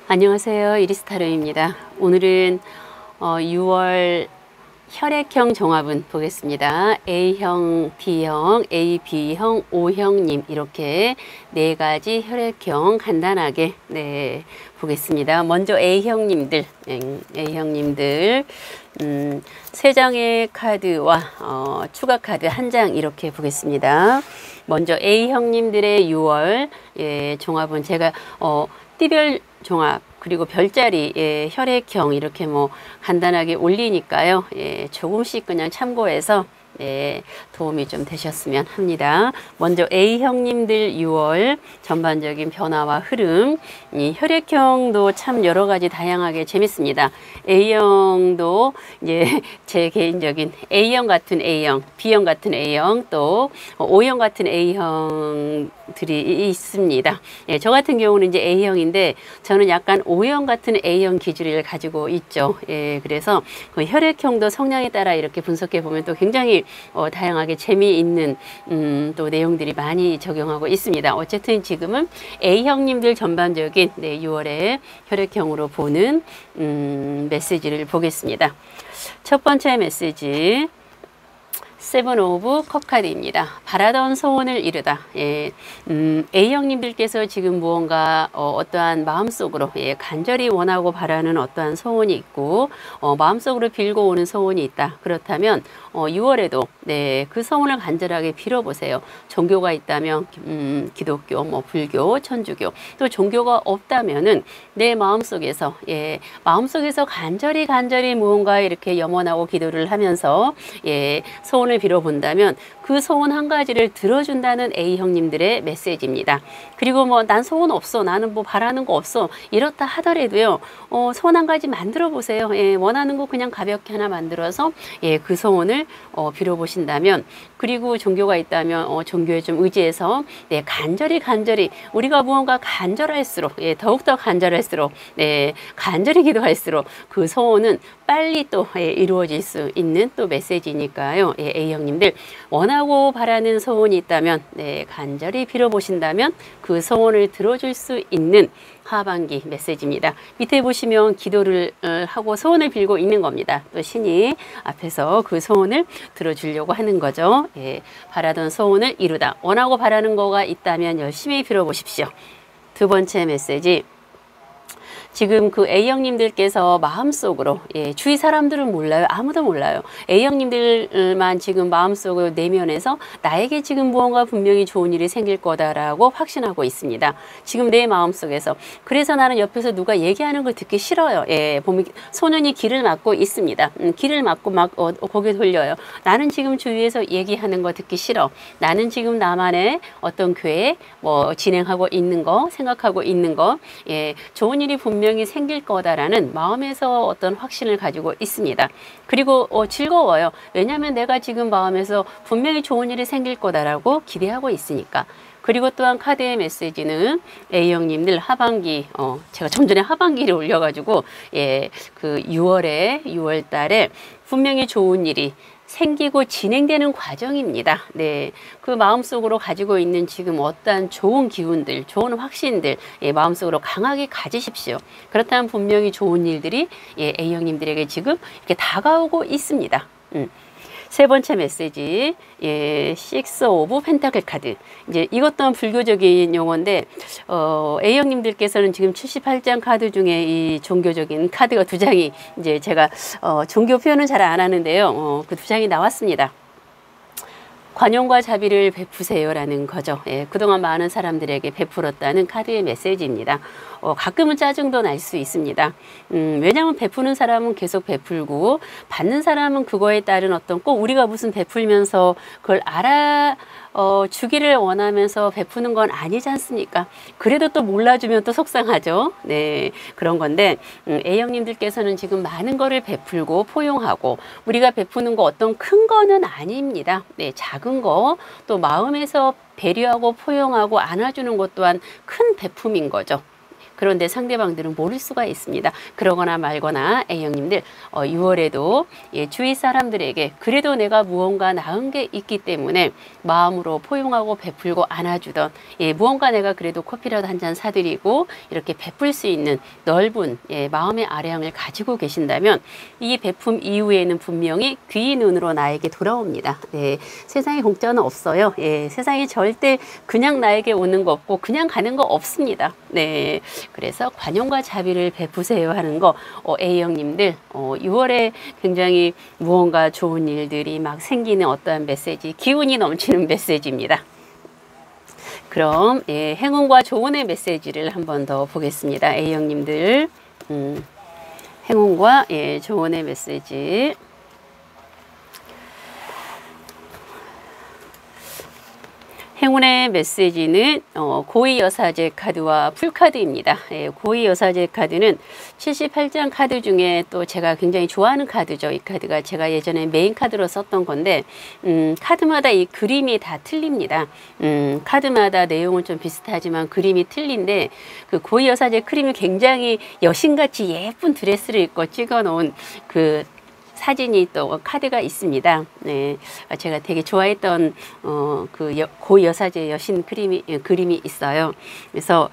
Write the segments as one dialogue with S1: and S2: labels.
S1: 안녕하세요. 이리스타로입니다. 오늘은 6월 혈액형 종합은 보겠습니다. A형, B형, AB형, O형님 이렇게 네 가지 혈액형 간단하게 보겠습니다. 먼저 A형님들, 세 장의 카드와 추가 카드 한 장 이렇게 보겠습니다. 먼저 A형님들의 6월 종합은 제가 띠별 종합 그리고 별자리 혈액형 이렇게 뭐 간단하게 올리니까요. 조금씩 그냥 참고해서 도움이 좀 되셨으면 합니다. 먼저 A형님들 6월 전반적인 변화와 흐름, 이 혈액형도 참 여러 가지 다양하게 재밌습니다. A형도 이제 제 개인적인 A형 같은 A형, B형 같은 A형, 또 O형 같은 A형들이 있습니다. 저 같은 경우는 이제 A형인데 저는 약간 O형 같은 A형 기질을 가지고 있죠. 그래서 그 혈액형도 성향에 따라 이렇게 분석해 보면 또 굉장히 다양하게 재미있는 또 내용들이 많이 적용하고 있습니다. 어쨌든 지금은 A형님들 전반적인 6월에 혈액형으로 보는 메시지를 보겠습니다. 첫 번째 메시지 세븐 오브 컵 카드입니다. 바라던 소원을 이루다. A형님들께서 지금 무언가 어떠한 마음속으로 간절히 원하고 바라는 어떠한 소원이 있고 마음속으로 빌고 오는 소원이 있다. 그렇다면 6월에도 그 소원을 간절하게 빌어보세요. 종교가 있다면 기독교, 불교, 천주교, 또 종교가 없다면은 내 마음속에서 마음속에서 간절히 무언가 이렇게 염원하고 기도를 하면서 소원을 빌어본다면 그 소원 한 가지를 들어준다는 A형님들의 메시지입니다. 그리고 난 소원 없어, 나는 뭐 바라는 거 없어 이렇다 하더라도요, 소원 한 가지 만들어 보세요. 원하는 거 그냥 가볍게 하나 만들어서 그 소원을 빌어보신다면, 그리고 종교가 있다면 종교에 좀 의지해서 간절히 우리가 무언가 간절할수록 더욱더 간절할수록 간절히 기도할수록 그 소원은 빨리 또 이루어질 수 있는 또 메시지니까요. A형님들 원하고 바라는 소원이 있다면 간절히 빌어보신다면 그 소원을 들어줄 수 있는 하반기 메시지입니다. 밑에 보시면 기도를 하고 소원을 빌고 있는 겁니다. 또 신이 앞에서 그 소원을 들어주려고 하는 거죠. 바라던 소원을 이루다. 원하고 바라는 거가 있다면 열심히 빌어보십시오. 두 번째 메시지, 지금 그 A형님들께서 마음속으로 주위 사람들은 몰라요. 아무도 몰라요. A형님들만 지금 마음속으로 내면에서 나에게 지금 무언가 분명히 좋은 일이 생길 거다라고 확신하고 있습니다. 지금 내 마음속에서. 그래서 나는 옆에서 누가 얘기하는 걸 듣기 싫어요. 보면 소년이 길을 막고 있습니다. 길을 막고 막 고개 돌려요. 나는 지금 주위에서 얘기하는 거 듣기 싫어. 나는 지금 나만의 어떤 계획 진행하고 있는 거, 생각하고 있는 거, 좋은 일이 분명히 생길 거다라는 마음에서 어떤 확신을 가지고 있습니다. 그리고 즐거워요. 왜냐하면 내가 지금 마음에서 분명히 좋은 일이 생길 거다라고 기대하고 있으니까. 그리고 또한 카드의 메시지는 A형님들 하반기, 제가 좀 전에 하반기를 올려가지고 그 6월 달에 분명히 좋은 일이 생기고 진행되는 과정입니다. 그 마음속으로 가지고 있는 지금 어떠한 좋은 기운들, 좋은 확신들 마음속으로 강하게 가지십시오. 그렇다면 분명히 좋은 일들이 A형님들에게 지금 이렇게 다가오고 있습니다. 세 번째 메시지, 식스 오브 펜타클 카드. 이제 이것 또한 불교적인 용어인데, A형님들께서는 지금 78장 카드 중에 이 종교적인 카드가 두 장이, 이제 제가 종교 표현은 잘 안 하는데요. 그 두 장이 나왔습니다. 관용과 자비를 베푸세요라는 거죠. 그동안 많은 사람들에게 베풀었다는 카드의 메시지입니다. 가끔은 짜증도 날 수 있습니다. 왜냐하면 베푸는 사람은 계속 베풀고 받는 사람은 그거에 따른 어떤 꼭 우리가 무슨 베풀면서 그걸 주기를 원하면서 베푸는 건 아니지 않습니까? 그래도 또 몰라주면 또 속상하죠. 그런 건데 A형님들께서는 지금 많은 거를 베풀고 포용하고 우리가 베푸는 거 어떤 큰 거는 아닙니다. 작은 거, 또 마음에서 배려하고 포용하고 안아주는 것 또한 큰 베품인 거죠. 그런데 상대방들은 모를 수가 있습니다. 그러거나 말거나 A형님들 6월에도 예, 주위 사람들에게 그래도 내가 무언가 나은 게 있기 때문에 마음으로 포용하고 베풀고 안아주던 예, 무언가 내가 그래도 커피라도 한 잔 사드리고 이렇게 베풀 수 있는 넓은 예, 마음의 아량을 가지고 계신다면 이 베품 이후에는 분명히 귀의 눈으로 나에게 돌아옵니다. 네, 세상에 공짜는 없어요. 예, 세상에 절대 그냥 나에게 오는 거 없고 그냥 가는 거 없습니다. 네, 그래서 관용과 자비를 베푸세요 하는 거 A형님들 6월에 굉장히 무언가 좋은 일들이 막 생기는 어떠한 메시지, 기운이 넘치는 메시지입니다. 그럼 예, 행운과 조언의 메시지를 한 번 더 보겠습니다. A형님들 행운과 예, 조언의 메시지. 행운의 메시지는 고위여사제 카드와 풀카드입니다. 예, 고위여사제 카드는 78장 카드 중에 또 제가 굉장히 좋아하는 카드죠. 이 카드가 제가 예전에 메인 카드로 썼던 건데 카드마다 이 그림이 다 틀립니다. 카드마다 내용은 좀 비슷하지만 그림이 틀린데 그 고위여사제 그림이 굉장히 여신같이 예쁜 드레스를 입고 찍어 놓은 그 사진이 또 카드가 있습니다. 네, 제가 되게 좋아했던 그 고여사제 여신 그림이 있어요. 그래서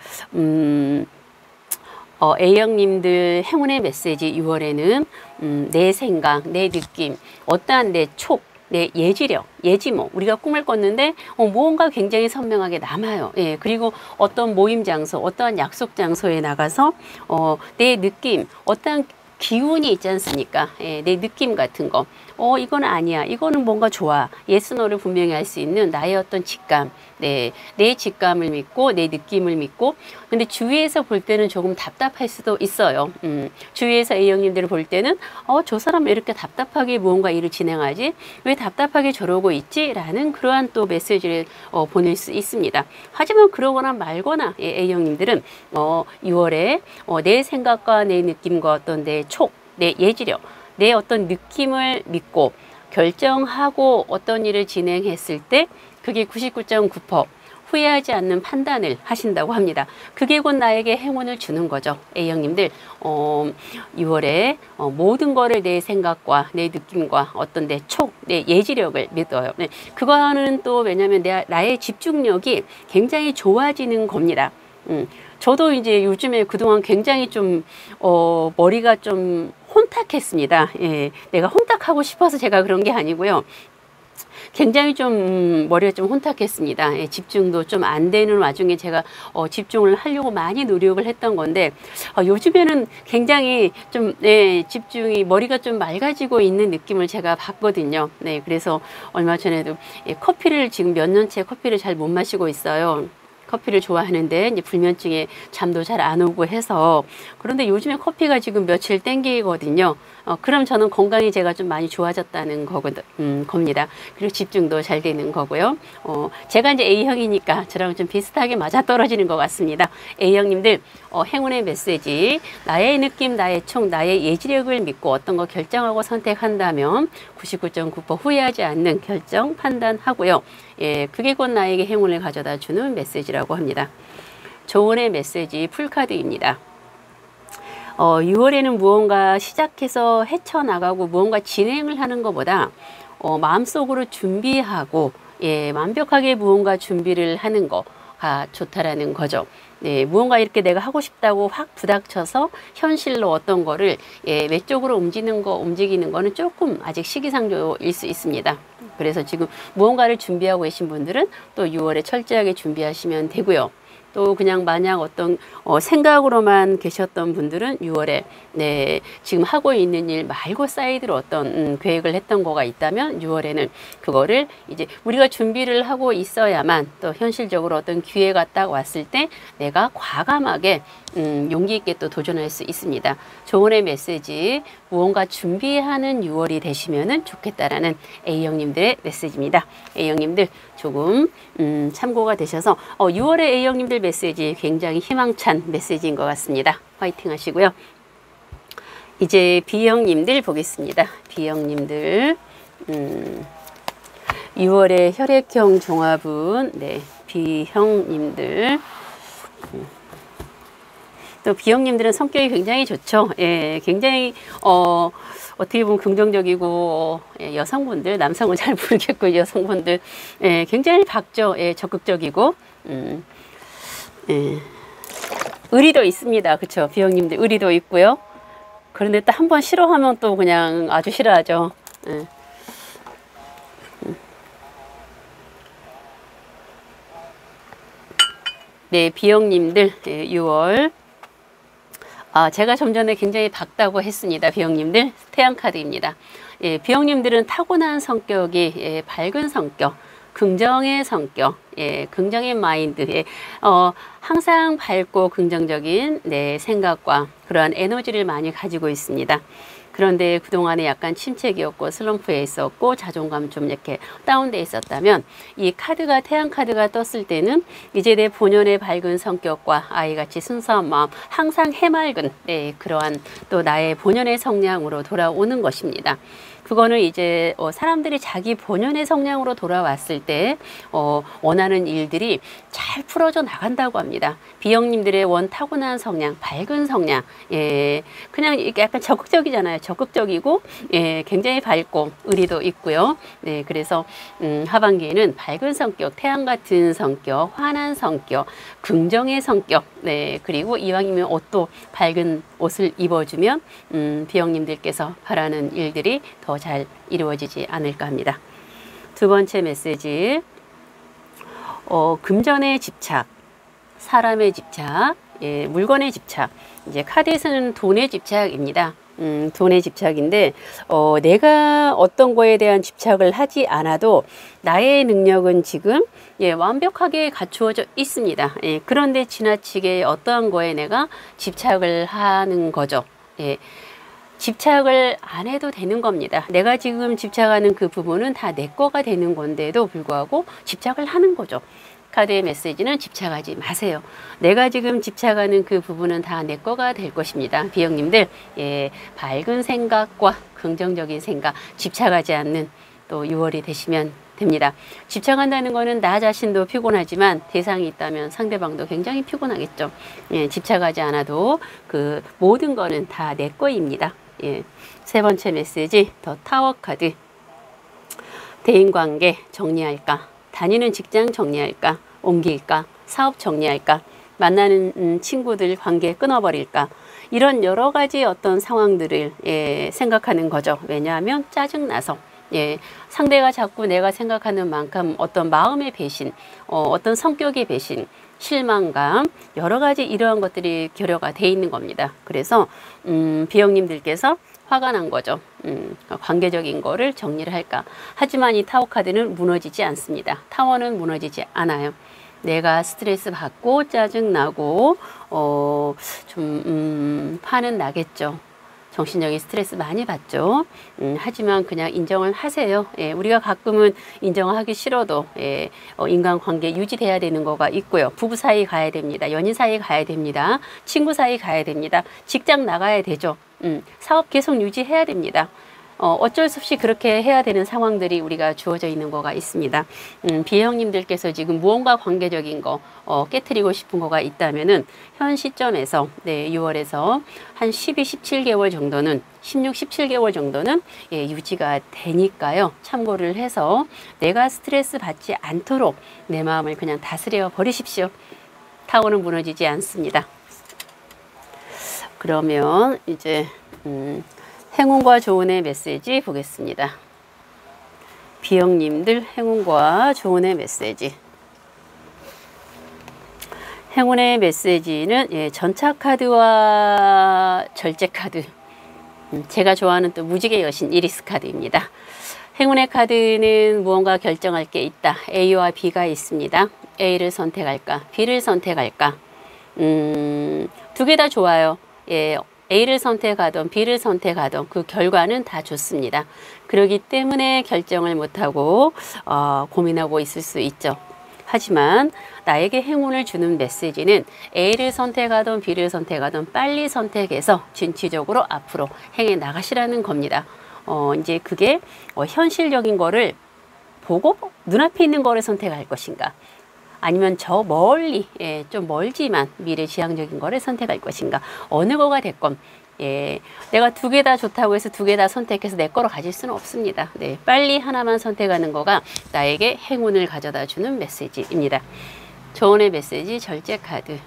S1: A형님들 행운의 메시지 6월에는 내 생각, 내 느낌, 어떠한 내 촉, 내 예지력, 예지모, 우리가 꿈을 꿨는데 무언가 굉장히 선명하게 남아요. 예, 그리고 어떤 모임 장소, 어떠한 약속 장소에 나가서 내 느낌, 어떠한 기운이 있지 않습니까? 예, 내 느낌 같은 거. 이거는 아니야. 이거는 뭔가 좋아. 예스 노를 분명히 할 수 있는 나의 어떤 직감. 네, 내 직감을 믿고 내 느낌을 믿고. 근데 주위에서 볼 때는 조금 답답할 수도 있어요. 주위에서 A형님들을 볼 때는 저 사람 왜 이렇게 답답하게 무언가 일을 진행하지? 왜 답답하게 저러고 있지? 라는 그러한 또 메시지를 보낼 수 있습니다. 하지만 그러거나 말거나 A형님들은 6월에 내 생각과 내 느낌과 어떤 내 촉, 내 예지력, 내 어떤 느낌을 믿고 결정하고 어떤 일을 진행했을 때 그게 99.9% 후회하지 않는 판단을 하신다고 합니다. 그게 곧 나에게 행운을 주는 거죠. A형님들 6월에 모든 거를 내 생각과 내 느낌과 어떤 내 촉, 내 예지력을 믿어요. 네, 그거는 또 왜냐하면 나의 집중력이 굉장히 좋아지는 겁니다. 저도 이제 요즘에 그동안 굉장히 좀 머리가 좀 혼탁했습니다. 예, 내가 혼탁하고 싶어서 제가 그런 게 아니고요. 굉장히 좀 머리가 좀 혼탁했습니다. 예, 집중도 좀 안 되는 와중에 제가 집중을 하려고 많이 노력을 했던 건데 요즘에는 굉장히 좀 집중이 머리가 좀 맑아지고 있는 느낌을 제가 받거든요. 네, 그래서 얼마 전에도 커피를 지금 몇 년째 커피를 잘 못 마시고 있어요. 커피를 좋아하는데 이제 불면증에 잠도 잘 안 오고 해서 그런데 요즘에 커피가 지금 며칠 땡기거든요. 그럼 저는 건강이 제가 좀 많이 좋아졌다는 겁니다. 그리고 집중도 잘 되는 거고요. 제가 이제 A형이니까 저랑 좀 비슷하게 맞아떨어지는 것 같습니다. A형님들 행운의 메시지 나의 느낌, 나의 촉, 나의 예지력을 믿고 어떤 거 결정하고 선택한다면 99.9% 후회하지 않는 결정 판단하고요. 예, 그게 곧 나에게 행운을 가져다 주는 메시지라고 합니다. 조언의 메시지 풀카드입니다. 6월에는 무언가 시작해서 헤쳐나가고 무언가 진행을 하는 것보다 마음속으로 준비하고 예, 완벽하게 무언가 준비를 하는 거가 좋다라는 거죠. 네, 무언가 이렇게 내가 하고 싶다고 확 부닥쳐서 현실로 어떤 거를 외적으로 움직이는 거는 조금 아직 시기상조일 수 있습니다. 그래서 지금 무언가를 준비하고 계신 분들은 또 6월에 철저하게 준비하시면 되고요. 또 그냥 마냥 어떤 생각으로만 계셨던 분들은 6월에 네, 지금 하고 있는 일 말고 사이드로 어떤 계획을 했던 거가 있다면 6월에는 그거를 이제 우리가 준비를 하고 있어야만 또 현실적으로 어떤 기회가 딱 왔을 때 내가 과감하게 용기 있게 또 도전할 수 있습니다. 조언의 메시지 무언가 준비하는 6월이 되시면 좋겠다라는 A형님들의 메시지입니다. A형님들 조금 참고가 되셔서 6월의 A형님들 메시지 굉장히 희망찬 메시지인 것 같습니다. 화이팅 하시고요. 이제 B형님들 보겠습니다. B형님들 6월의 혈액형 종합은 네, B형님들 또 B형님들은 성격이 굉장히 좋죠. 예, 굉장히 어떻게 보면 긍정적이고 여성분들, 남성은 잘 모르겠고 여성분들 굉장히 밝죠. 예, 적극적이고 예. 의리도 있습니다. 그쵸? B형님들 의리도 있고요. 그런데 또 한 번 싫어하면 또 그냥 아주 싫어하죠. 예. 네, B형님들 6월 제가 좀 전에 굉장히 밝다고 했습니다. B형님들 태양카드입니다. 예, B형님들은 타고난 성격이 밝은 성격, 긍정의 성격, 긍정의 마인드, 항상 밝고 긍정적인 생각과 그러한 에너지를 많이 가지고 있습니다. 그런데 그동안에 약간 침체기였고 슬럼프에 있었고 자존감 좀 이렇게 다운돼 있었다면 이 카드가 태양 카드가 떴을 때는 이제 내 본연의 밝은 성격과 아이같이 순수한 마음, 항상 해맑은 그러한 또 나의 본연의 성량으로 돌아오는 것입니다. 그거는 이제 사람들이 자기 본연의 성량으로 돌아왔을 때 원하는 일들이 잘 풀어져 나간다고 합니다. B형님들의 원 타고난 성량, 밝은 성량, 그냥 약간 적극적이잖아요. 적극적이고 굉장히 밝고 의리도 있고요. 네, 그래서 하반기에는 밝은 성격, 태양 같은 성격, 환한 성격, 긍정의 성격, 그리고 이왕이면 옷도 밝은 옷을 입어주면 B형님들께서 바라는 일들이 더 잘 이루어지지 않을까 합니다. 두 번째 메시지, 금전의 집착, 사람의 집착, 물건의 집착. 이제 카드에서는 돈의 집착입니다. 돈의 집착인데 내가 어떤 거에 대한 집착을 하지 않아도 나의 능력은 지금 완벽하게 갖추어져 있습니다. 그런데 지나치게 어떠한 거에 내가 집착을 하는 거죠. 집착을 안 해도 되는 겁니다. 내가 지금 집착하는 그 부분은 다 내 거가 되는 건데도 불구하고 집착을 하는 거죠. 카드의 메시지는 집착하지 마세요. 내가 지금 집착하는 그 부분은 다 내 거가 될 것입니다. B형님들 밝은 생각과 긍정적인 생각, 집착하지 않는 또 6월이 되시면 됩니다. 집착한다는 거는 나 자신도 피곤하지만 대상이 있다면 상대방도 굉장히 피곤하겠죠. 집착하지 않아도 그 모든 거는 다 내 거입니다. 세 번째 메시지, 더 타워 카드. 대인관계 정리할까? 다니는 직장 정리할까? 옮길까? 사업 정리할까? 만나는 친구들 관계 끊어버릴까? 이런 여러 가지 어떤 상황들을 생각하는 거죠. 왜냐하면 짜증나서. 상대가 자꾸 내가 생각하는 만큼 어떤 마음의 배신, 어떤 성격의 배신, 실망감, 여러 가지 이러한 것들이 결여가 돼 있는 겁니다. 그래서 B형님들께서 화가 난 거죠. 관계적인 거를 정리를 할까. 하지만 이 타워 카드는 무너지지 않습니다. 타워는 무너지지 않아요. 내가 스트레스 받고 짜증나고 좀 화는 나겠죠. 정신적인 스트레스 많이 받죠. 하지만 그냥 인정을 하세요. 우리가 가끔은 인정을 하기 싫어도 인간관계 유지돼야 되는 거가 있고요. 부부 사이 가야 됩니다. 연인 사이 가야 됩니다. 친구 사이 가야 됩니다. 직장 나가야 되죠. 사업 계속 유지해야 됩니다. 어쩔 수 없이 그렇게 해야 되는 상황들이 우리가 주어져 있는 거가 있습니다. B형님들께서 지금 무언가 관계적인 거 깨트리고 싶은 거가 있다면은 현 시점에서 6월에서 한 12, 17개월 정도는 16, 17개월 정도는 유지가 되니까요. 참고를 해서 내가 스트레스 받지 않도록 내 마음을 그냥 다스려 버리십시오. 타워는 무너지지 않습니다. 그러면 이제 행운과 조언의 메시지 보겠습니다. B형님들 행운과 조언의 메시지. 행운의 메시지는 전차카드와 절제카드. 제가 좋아하는 또 무지개 여신 이리스 카드입니다. 행운의 카드는 무언가 결정할 게 있다. A와 B가 있습니다. A를 선택할까? B를 선택할까? 두 개 다 좋아요. A를 선택하던 B를 선택하던 그 결과는 다 좋습니다. 그렇기 때문에 결정을 못하고 고민하고 있을 수 있죠. 하지만 나에게 행운을 주는 메시지는 A를 선택하던 B를 선택하던 빨리 선택해서 진취적으로 앞으로 행해 나가시라는 겁니다. 이제 그게 현실적인 거를 보고 눈앞에 있는 거를 선택할 것인가, 아니면 저 멀리 좀 멀지만 미래지향적인 거를 선택할 것인가. 어느 거가 됐건 내가 두 개 다 좋다고 해서 두 개 다 선택해서 내 거로 가질 수는 없습니다. 빨리 하나만 선택하는 거가 나에게 행운을 가져다 주는 메시지입니다. 조언의 메시지 절제 카드.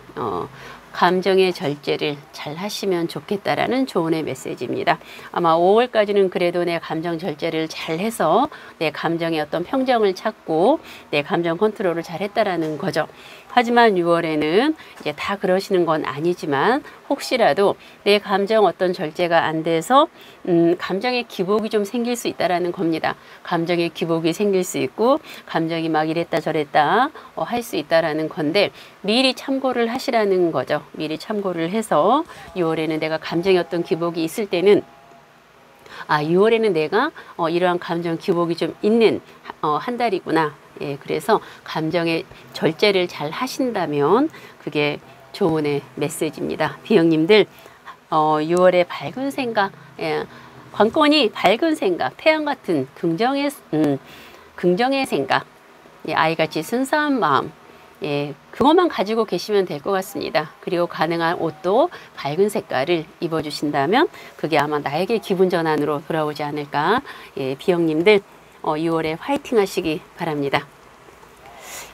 S1: 감정의 절제를 잘 하시면 좋겠다라는 조언의 메시지입니다. 아마 5월까지는 그래도 내 감정 절제를 잘 해서 내 감정의 어떤 평정을 찾고 내 감정 컨트롤을 잘 했다라는 거죠. 하지만 6월에는 이제 다 그러시는 건 아니지만 혹시라도 내 감정 어떤 절제가 안 돼서 감정의 기복이 좀 생길 수 있다라는 겁니다. 감정의 기복이 생길 수 있고 감정이 막 이랬다 저랬다 할 수 있다라는 건데 미리 참고를 하시라는 거죠. 미리 참고를 해서 6월에는 내가 감정의 어떤 기복이 있을 때는 6월에는 내가 이러한 감정 기복이 좀 있는 한 달이구나. 그래서 감정의 절제를 잘 하신다면 그게 조언의 메시지입니다. 비형님들 6월에 밝은 생각, 관건이 밝은 생각, 태양 같은 긍정의 생각, 아이같이 순수한 마음, 그것만 가지고 계시면 될 것 같습니다. 그리고 가능한 옷도 밝은 색깔을 입어주신다면 그게 아마 나에게 기분 전환으로 돌아오지 않을까. 비형님들 6월에 화이팅 하시기 바랍니다.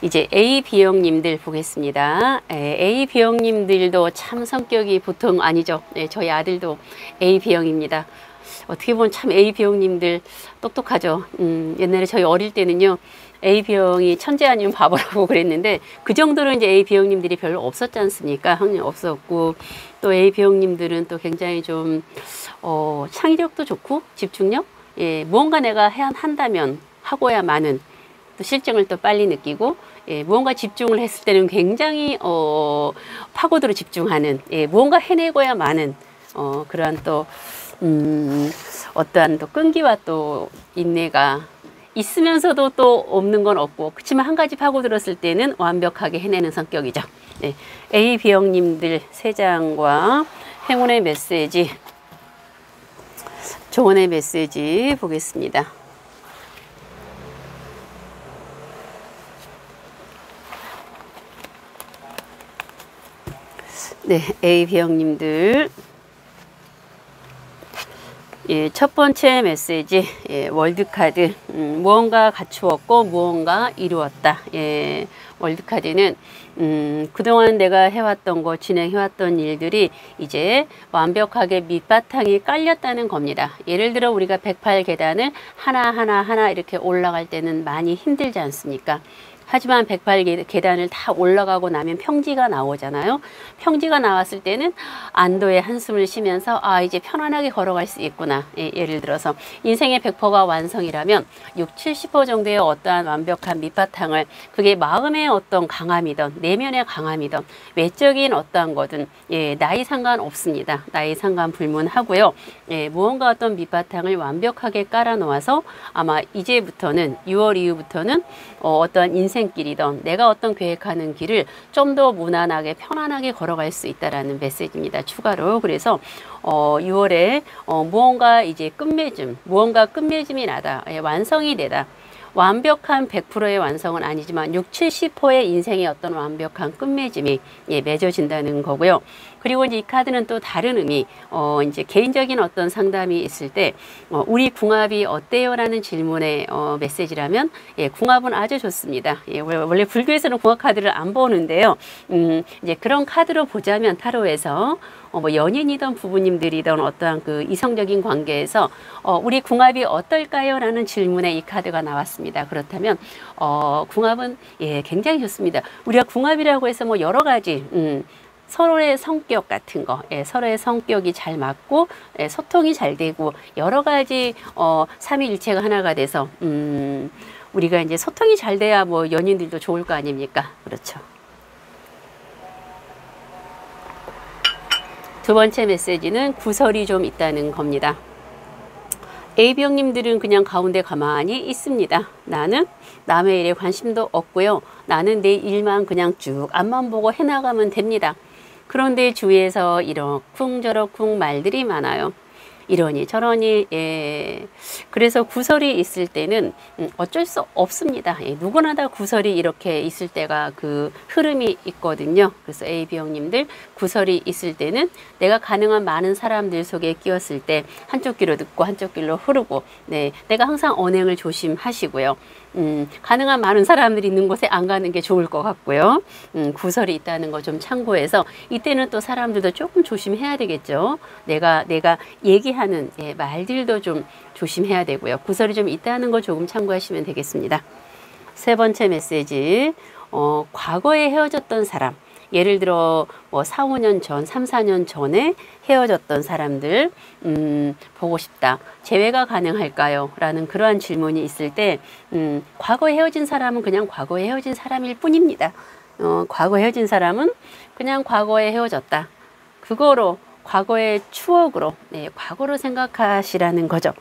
S1: 이제 A, B형님들 보겠습니다. A, B형님들도 참 성격이 보통 아니죠. 저희 아들도 A, B형입니다. 어떻게 보면 참 A, B형님들 똑똑하죠. 옛날에 저희 어릴 때는요. A, B형이 천재 아니면 바보라고 그랬는데 그 정도로 이제 A, B형님들이 별로 없었지 않습니까? 없었고 또 A, B형님들은 또 굉장히 좀 창의력도 좋고 집중력? 무언가 내가 한다면 하고야만은 또 실증을 또 빨리 느끼고 무언가 집중을 했을 때는 굉장히 파고들어 집중하는 무언가 해내고야만은 그러한 또 어떠한 또 끈기와 또 인내가 있으면서도 또 없는 건 없고 그렇지만 한 가지 파고들었을 때는 완벽하게 해내는 성격이죠. A, B형님들 3장과 행운의 메시지, 조언의 메시지 보겠습니다. A, B형님들 첫 번째 메시지 월드카드 무언가 갖추었고 무언가 이루었다. 월드카드는 그동안 내가 해왔던 거 진행해왔던 일들이 이제 완벽하게 밑바탕이 깔렸다는 겁니다. 예를 들어 우리가 108계단을 하나 이렇게 올라갈 때는 많이 힘들지 않습니까? 하지만 108계단을 다 올라가고 나면 평지가 나오잖아요. 평지가 나왔을 때는 안도의 한숨을 쉬면서 이제 편안하게 걸어갈 수 있구나. 예를 들어서 인생의 100%가 완성이라면 60, 70% 정도의 어떠한 완벽한 밑바탕을 그게 마음의 어떤 강함이든 내면의 강함이든 외적인 어떠한 거든 나이 상관없습니다. 나이 상관 불문하고요. 무언가 어떤 밑바탕을 완벽하게 깔아 놓아서 아마 이제부터는 6월 이후부터는 어떠한 인생길이든 내가 어떤 계획하는 길을 좀 더 무난하게 편안하게 걸어갈 수 있다라는 메시지입니다. 추가로 그래서 6월에 무언가 이제 끝맺음, 무언가 끝맺음이 나다, 완성이 되다. 완벽한 100%의 완성은 아니지만 60, 70%의 인생의 어떤 완벽한 끝맺음이 맺어진다는 거고요. 그리고 이제 이 카드는 또 다른 의미, 이제 개인적인 어떤 상담이 있을 때, 우리 궁합이 어때요? 라는 질문의 메시지라면, 궁합은 아주 좋습니다. 원래 불교에서는 궁합 카드를 안 보는데요. 이제 그런 카드로 보자면 타로에서, 뭐 연인이든 부부님들이든 어떠한 그 이성적인 관계에서, 우리 궁합이 어떨까요? 라는 질문에 이 카드가 나왔습니다. 그렇다면, 궁합은, 굉장히 좋습니다. 우리가 궁합이라고 해서 뭐 여러 가지, 서로의 성격 같은 거, 서로의 성격이 잘 맞고 소통이 잘 되고 여러 가지 삼위일체가 하나가 돼서 우리가 이제 소통이 잘 돼야 뭐 연인들도 좋을 거 아닙니까? 그렇죠. 두 번째 메시지는 구설이 좀 있다는 겁니다. A병님들은 그냥 가운데 가만히 있습니다. 나는 남의 일에 관심도 없고요. 나는 내 일만 그냥 쭉 앞만 보고 해나가면 됩니다. 그런데 주위에서 이러쿵저러쿵 말들이 많아요. 이러니 저러니 그래서 구설이 있을 때는 어쩔 수 없습니다. 누구나 다 구설이 이렇게 있을 때가 그 흐름이 있거든요. 그래서 AB형님들 구설이 있을 때는 내가 가능한 많은 사람들 속에 끼었을 때 한쪽 귀로 듣고 한쪽 귀로 흐르고 내가 항상 언행을 조심하시고요. 가능한 많은 사람들이 있는 곳에 안 가는 게 좋을 것 같고요. 구설이 있다는 거 좀 참고해서 이때는 또 사람들도 조금 조심해야 되겠죠. 내가 얘기하는 말들도 좀 조심해야 되고요. 구설이 좀 있다는 거 조금 참고하시면 되겠습니다. 세 번째 메시지, 과거에 헤어졌던 사람, 예를 들어 뭐 4, 5년 전, 3, 4년 전에 헤어졌던 사람들 보고 싶다. 재회가 가능할까요? 라는 그러한 질문이 있을 때 과거에 헤어진 사람은 그냥 과거에 헤어진 사람일 뿐입니다. 과거에 헤어진 사람은 그냥 과거에 헤어졌다. 그거로 과거의 추억으로 과거로 생각하시라는 거죠.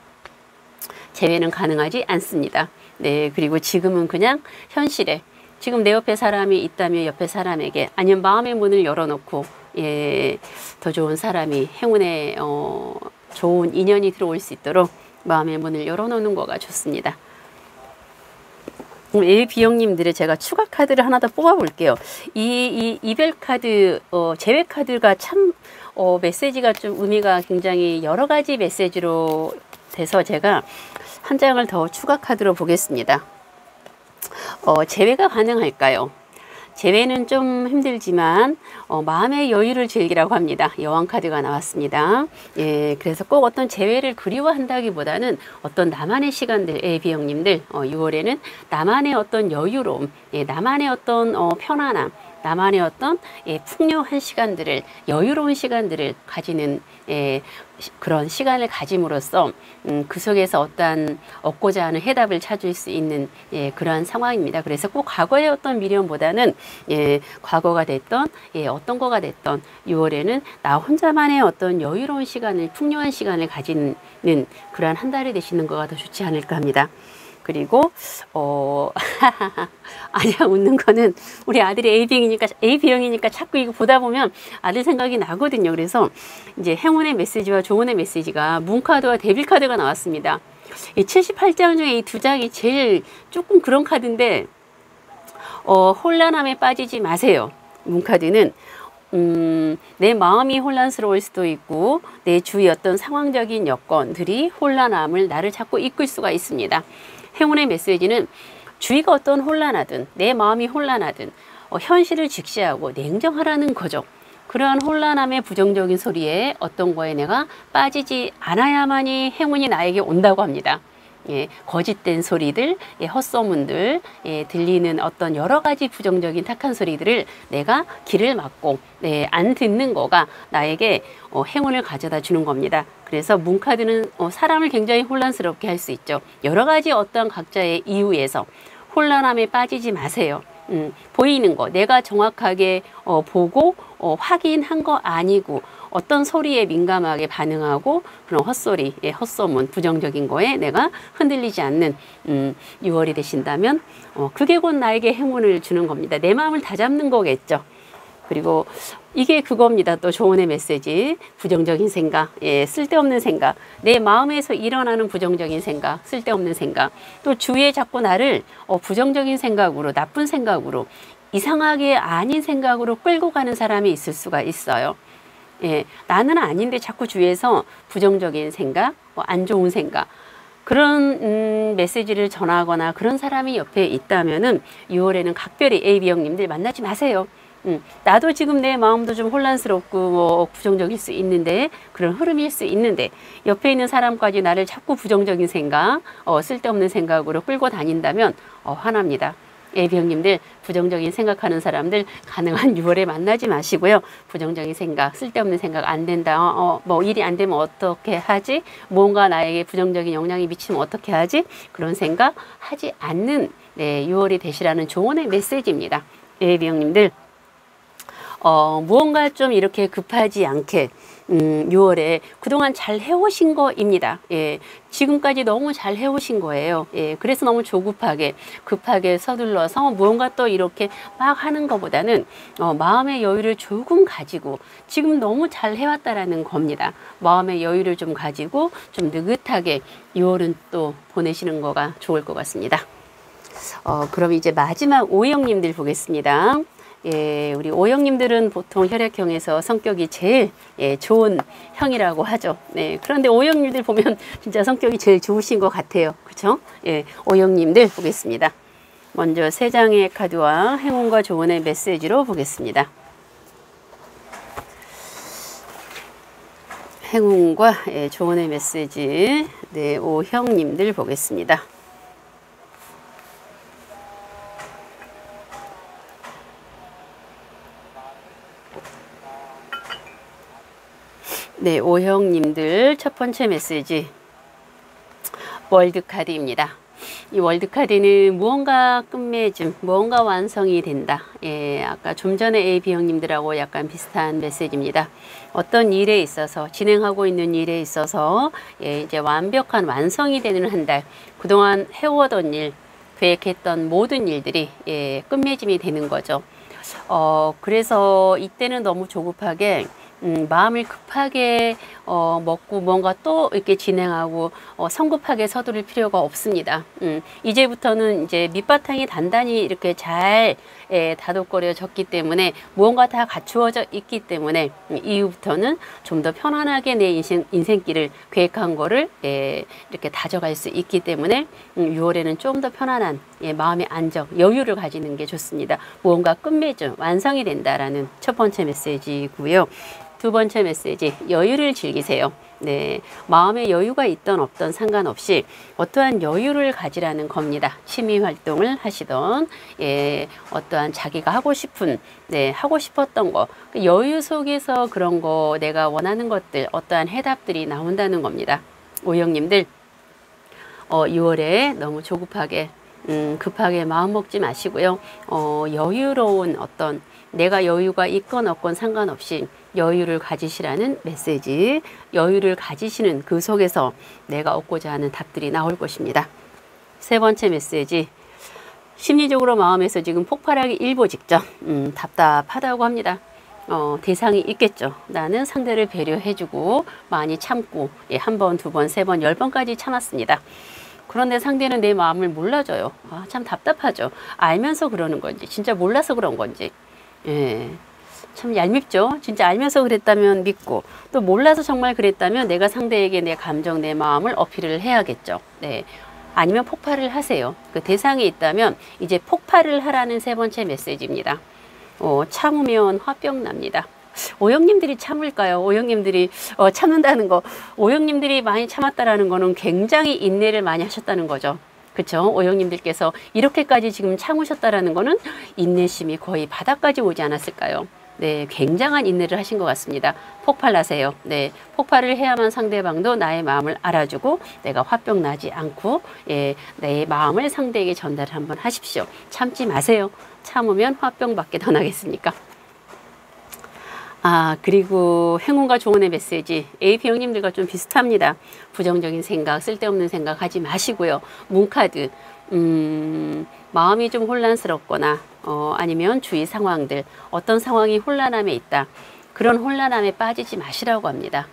S1: 재회는 가능하지 않습니다. 그리고 지금은 그냥 현실에 지금 내 옆에 사람이 있다면 옆에 사람에게 아니면 마음의 문을 열어놓고 더 좋은 사람이 행운의 좋은 인연이 들어올 수 있도록 마음의 문을 열어놓는 거가 좋습니다. A형님들의 제가 추가 카드를 하나 더 뽑아 볼게요. 이 이별 카드, 재회 카드가 참 메시지가 좀 의미가 굉장히 여러 가지 메시지로 돼서 제가 한 장을 더 추가 카드로 보겠습니다. 재회가 가능할까요? 재회는 좀 힘들지만 마음의 여유를 즐기라고 합니다. 여왕 카드가 나왔습니다. 그래서 꼭 어떤 재회를 그리워한다기보다는 어떤 나만의 시간들, B형님들 6월에는 나만의 어떤 여유로움, 나만의 어떤 편안함, 나만의 어떤 풍요한 시간들을, 여유로운 시간들을 가지는 그런 시간을 가짐으로써 그 속에서 어떠한 얻고자 하는 해답을 찾을 수 있는 그러한 상황입니다. 그래서 꼭 과거의 어떤 미련보다는 과거가 됐던 어떤 거가 됐던 6월에는 나 혼자만의 어떤 여유로운 시간을, 풍요한 시간을 가지는 그러한 한 달이 되시는 거가 더 좋지 않을까 합니다. 그리고 아니야, 웃는 거는 우리 아들이 AB형이니까 자꾸 이거 보다 보면 아들 생각이 나거든요. 그래서 이제 행운의 메시지와 조언의 메시지가 문카드와 데빌카드가 나왔습니다. 이 78장 중에 이 두 장이 제일 조금 그런 카드인데 혼란함에 빠지지 마세요. 문카드는 내 마음이 혼란스러울 수도 있고 내 주위 어떤 상황적인 여건들이 혼란함을 나를 자꾸 이끌 수가 있습니다. 행운의 메시지는 주위가 어떤 혼란하든 내 마음이 혼란하든 현실을 직시하고 냉정하라는 거죠. 그러한 혼란함의 부정적인 소리에 어떤 거에 내가 빠지지 않아야만이 행운이 나에게 온다고 합니다. 거짓된 소리들, 헛소문들, 들리는 어떤 여러 가지 부정적인 탁한 소리들을 내가 귀를 막고 안 듣는 거가 나에게 행운을 가져다 주는 겁니다. 그래서 문카드는 사람을 굉장히 혼란스럽게 할 수 있죠. 여러 가지 어떤 각자의 이유에서 혼란함에 빠지지 마세요. 보이는 거, 내가 정확하게 보고 확인한 거 아니고 어떤 소리에 민감하게 반응하고 그런 헛소리, 헛소문, 부정적인 거에 내가 흔들리지 않는 6월이 되신다면 그게 곧 나에게 행운을 주는 겁니다. 내 마음을 다잡는 거겠죠. 그리고 이게 그겁니다. 또 조언의 메시지, 부정적인 생각, 쓸데없는 생각, 내 마음에서 일어나는 부정적인 생각, 쓸데없는 생각, 또 주위에 자꾸 나를 부정적인 생각으로, 나쁜 생각으로, 이상하게 아닌 생각으로 끌고 가는 사람이 있을 수가 있어요. 나는 아닌데 자꾸 주위에서 부정적인 생각, 안 좋은 생각, 그런 메시지를 전하거나 그런 사람이 옆에 있다면은 6월에는 각별히 AB형님들 만나지 마세요. 나도 지금 내 마음도 좀 혼란스럽고 부정적일 수 있는데, 그런 흐름일 수 있는데 옆에 있는 사람까지 나를 자꾸 부정적인 생각, 쓸데없는 생각으로 끌고 다닌다면 화납니다. AB형님들 부정적인 생각하는 사람들 가능한 6월에 만나지 마시고요. 부정적인 생각, 쓸데없는 생각, 안 된다, 뭐 일이 안 되면 어떻게 하지, 뭔가 나에게 부정적인 영향이 미치면 어떻게 하지, 그런 생각 하지 않는 6월이 되시라는 조언의 메시지입니다. AB형님들 무언가 좀 이렇게 급하지 않게 6월에 그동안 잘 해오신 거입니다. 예, 지금까지 너무 잘 해오신 거예요. 예, 그래서 너무 조급하게 급하게 서둘러서 무언가 또 이렇게 막 하는 것보다는 마음의 여유를 조금 가지고 지금 너무 잘 해왔다라는 겁니다. 마음의 여유를 좀 가지고 좀 느긋하게 6월은 또 보내시는 거가 좋을 것 같습니다. 그럼 이제 마지막 O형님들 보겠습니다. 예, 우리 O형님들은 보통 혈액형에서 성격이 제일 좋은 형이라고 하죠. 네, 그런데 O형님들 보면 진짜 성격이 제일 좋으신 것 같아요. 그렇죠? 예, O형님들 보겠습니다. 먼저 3장의 카드와 행운과 조언의 메시지로 보겠습니다. 행운과 조언의 메시지, 네, O형님들 보겠습니다. 네, O형님들 첫 번째 메시지 월드카드입니다. 이 월드카드는 무언가 끝맺음, 무언가 완성이 된다. 예, 아까 좀 전에 AB형님들하고 약간 비슷한 메시지입니다. 어떤 일에 있어서 진행하고 있는 일에 있어서 이제 완벽한 완성이 되는 한 달, 그동안 해오던 일, 계획했던 모든 일들이 끝맺음이 되는 거죠. 그래서 이때는 너무 조급하게 마음을 급하게 먹고 뭔가 또 이렇게 진행하고 성급하게 서두를 필요가 없습니다. 이제부터는 이제 밑바탕이 단단히 이렇게 잘 다독거려졌기 때문에 무언가 다 갖추어져 있기 때문에 이후부터는 좀 더 편안하게 내 인생길을 계획한 거를 이렇게 다져갈 수 있기 때문에 6월에는 좀 더 편안한 마음의 안정, 여유를 가지는 게 좋습니다. 무언가 끝맺음, 완성이 된다라는 첫 번째 메시지고요. 두 번째 메시지, 여유를 즐기세요. 네, 마음의 여유가 있던 없던 상관없이 어떠한 여유를 가지라는 겁니다. 취미 활동을 하시던 어떠한 자기가 하고 싶은 하고 싶었던 거, 그 여유 속에서 그런 거 내가 원하는 것들, 어떠한 해답들이 나온다는 겁니다. O형님들 6월에 너무 조급하게 급하게 마음 먹지 마시고요. 여유로운 어떤 내가 여유가 있건 없건 상관없이 여유를 가지시라는 메시지, 여유를 가지시는 그 속에서 내가 얻고자 하는 답들이 나올 것입니다. 세 번째 메시지, 심리적으로 마음에서 지금 폭발하기 일보 직전 답답하다고 합니다. 대상이 있겠죠. 나는 상대를 배려해주고 많이 참고 한 번, 두 번, 세 번, 10번까지 참았습니다. 그런데 상대는 내 마음을 몰라줘요. 참 답답하죠. 알면서 그러는 건지 진짜 몰라서 그런 건지 참 얄밉죠. 진짜 알면서 그랬다면 믿고, 또 몰라서 정말 그랬다면 내가 상대에게 내 감정, 내 마음을 어필을 해야겠죠. 네. 아니면 폭발을 하세요. 그 대상이 있다면 이제 폭발을 하라는 세 번째 메시지입니다. 참으면 화병 납니다. O형님들이 참을까요? O형님들이 참는다는 거, O형님들이 많이 참았다라는 거는 굉장히 인내를 많이 하셨다는 거죠. 그렇죠? O형님들께서 이렇게까지 지금 참으셨다라는 거는 인내심이 거의 바닥까지 오지 않았을까요? 네, 굉장한 인내를 하신 것 같습니다. 폭발하세요. 네, 폭발을 해야만 상대방도 나의 마음을 알아주고 내가 화병 나지 않고 내 마음을 상대에게 전달을 한번 하십시오. 참지 마세요. 참으면 화병 밖에 더 나겠습니까? 그리고 행운과 조언의 메시지, AB형님들과 좀 비슷합니다. 부정적인 생각, 쓸데없는 생각 하지 마시고요. 문카드, 마음이 좀 혼란스럽거나 아니면 주위 상황들, 어떤 상황이 혼란함에 있다. 그런 혼란함에 빠지지 마시라고 합니다.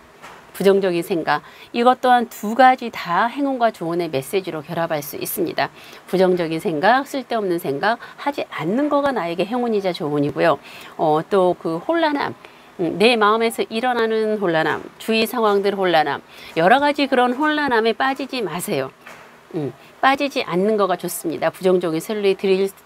S1: 부정적인 생각, 이것 또한 두 가지 다 행운과 조언의 메시지로 결합할 수 있습니다. 부정적인 생각, 쓸데없는 생각 하지 않는 거가 나에게 행운이자 조언이고요. 또 그 혼란함, 내 마음에서 일어나는 혼란함, 주위 상황들 혼란함, 여러 가지 그런 혼란함에 빠지지 마세요. 빠지지 않는 거가 좋습니다. 부정적인 셀룰이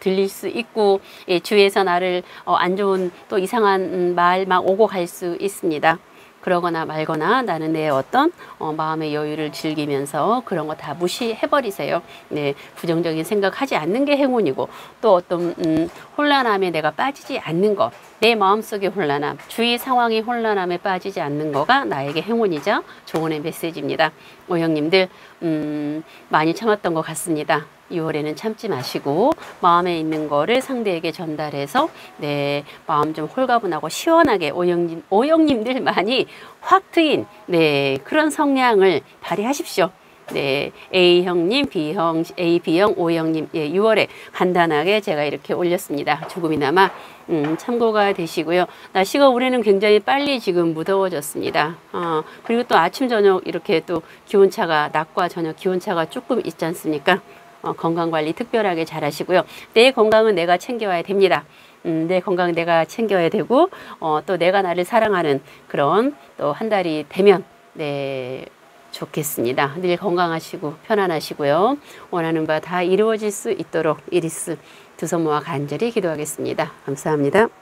S1: 들릴 수 있고 주위에서 나를 안 좋은 또 이상한 말 막 오고 갈 수 있습니다. 그러거나 말거나 나는 내 어떤 마음의 여유를 즐기면서 그런 거 다 무시해버리세요. 네, 부정적인 생각하지 않는 게 행운이고, 또 어떤 혼란함에 내가 빠지지 않는 거, 내 마음속의 혼란함, 주위 상황의 혼란함에 빠지지 않는 거가 나에게 행운이자 조언의 메시지입니다. O형님들 많이 참았던 것 같습니다. 6월에는 참지 마시고 마음에 있는 거를 상대에게 전달해서 네, 마음 좀 홀가분하고 시원하게 O형님들 많이 확 트인 네, 그런 성향을 발휘하십시오. 네, A형님, B형, A, B형, O형님, 예, 6월에 간단하게 제가 이렇게 올렸습니다. 조금이나마 참고가 되시고요. 날씨가 올해는 굉장히 빨리 지금 무더워졌습니다. 그리고 또 아침, 저녁 이렇게 또 기온차가, 낮과 저녁 기온차가 조금 있지 않습니까? 건강관리 특별하게 잘 하시고요. 내 건강은 내가 챙겨야 됩니다. 내 건강 내가 챙겨야 되고, 또 내가 나를 사랑하는 그런 또 한 달이 되면, 네, 좋겠습니다. 늘 건강하시고 편안하시고요. 원하는 바 다 이루어질 수 있도록 이리스 두 손 모아 간절히 기도하겠습니다. 감사합니다.